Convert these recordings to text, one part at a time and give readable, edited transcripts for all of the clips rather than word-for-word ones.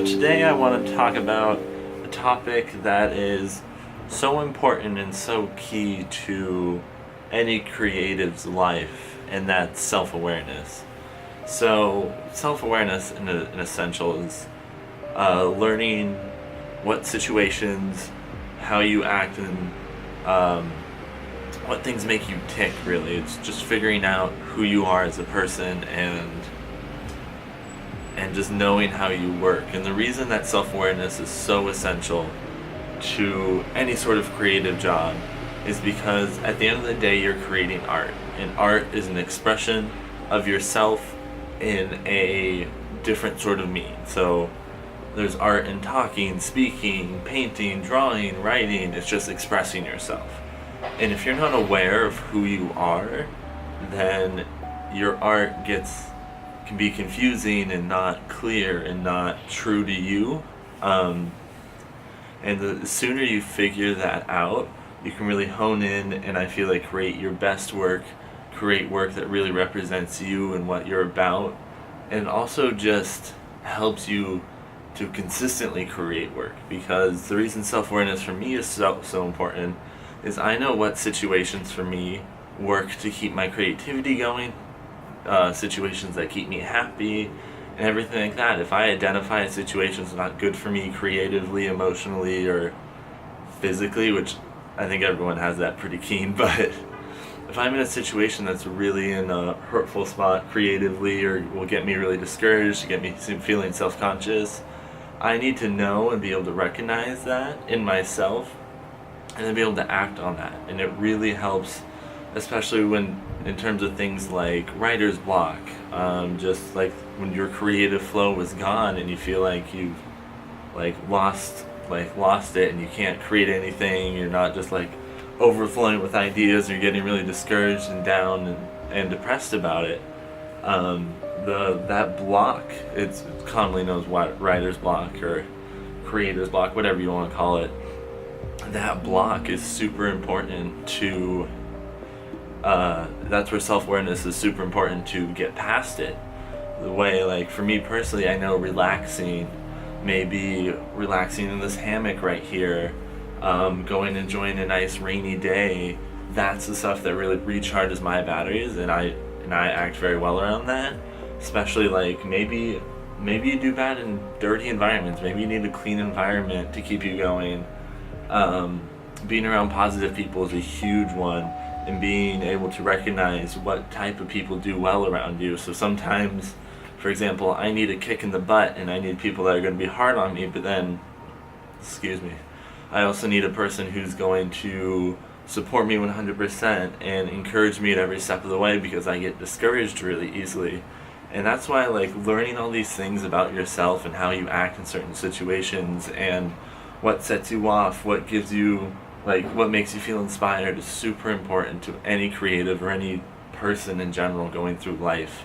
So today I want to talk about a topic that is so important and so key to any creative's life, and that's self-awareness. So self-awareness in essential is learning what situations, how you act, and what things make you tick, really. It's just figuring out who you are as a person and just knowing how you work. And the reason that self-awareness is so essential to any sort of creative job is because at the end of the day you're creating art, and art is an expression of yourself in a different sort of meaning. So there's art in talking, speaking, painting, drawing, writing. It's just expressing yourself. And if you're not aware of who you are, then your art can be confusing and not clear and not true to you. And the sooner you figure that out, you can really hone in and I feel like create your best work, create work that really represents you and what you're about, and also just helps you to consistently create work. Because the reason self-awareness for me is so important is I know what situations for me work to keep my creativity going, situations that keep me happy, and everything like that. If I identify a situation that's not good for me creatively, emotionally, or physically, which I think everyone has that pretty keen, but if I'm in a situation that's really in a hurtful spot creatively, or will get me really discouraged, get me feeling self-conscious, I need to know and be able to recognize that in myself and then be able to act on that. And it really helps, especially when in terms of things like writer's block, just like when your creative flow is gone and you feel like you've lost it and you can't create anything. You're not just overflowing with ideas, and you're getting really discouraged and down and depressed about it. That block, it's commonly known as writer's block or creator's block, whatever you want to call it. That block is super important to that's where self-awareness is super important to get past it. The way, for me personally, I know maybe relaxing in this hammock right here, going and enjoying a nice rainy day, that's the stuff that really recharges my batteries, and I act very well around that. Especially maybe you do bad in dirty environments, maybe you need a clean environment to keep you going. Being around positive people is a huge one, and being able to recognize what type of people do well around you. So sometimes, for example, I need a kick in the butt and I need people that are going to be hard on me, but then, I also need a person who's going to support me 100% and encourage me at every step of the way, because I get discouraged really easily. And that's why learning all these things about yourself and how you act in certain situations and what sets you off, what gives you what makes you feel inspired is super important to any creative or any person in general going through life.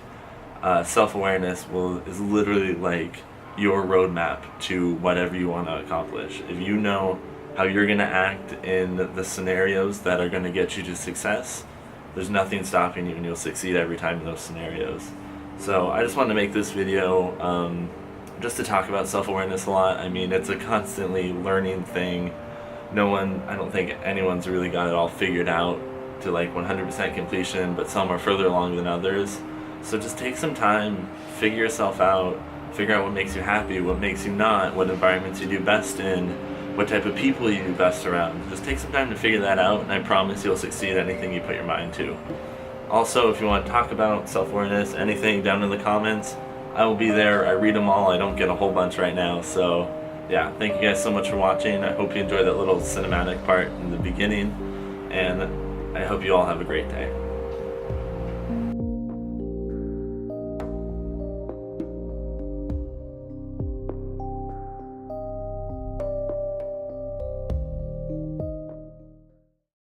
Self-awareness is literally your roadmap to whatever you want to accomplish. If you know how you're going to act in the scenarios that are going to get you to success, there's nothing stopping you, and you'll succeed every time in those scenarios. So I just wanted to make this video just to talk about self-awareness a lot. I mean, it's a constantly learning thing. I don't think anyone's really got it all figured out to 100% completion, but some are further along than others. So just take some time, figure yourself out, figure out what makes you happy, what makes you not, what environments you do best in, what type of people you do best around. Just take some time to figure that out, and I promise you'll succeed at anything you put your mind to. Also, if you want to talk about self-awareness, anything, down in the comments, I will be there. I read them all. I don't get a whole bunch right now, so yeah, thank you guys so much for watching. I hope you enjoyed that little cinematic part in the beginning, and I hope you all have a great day.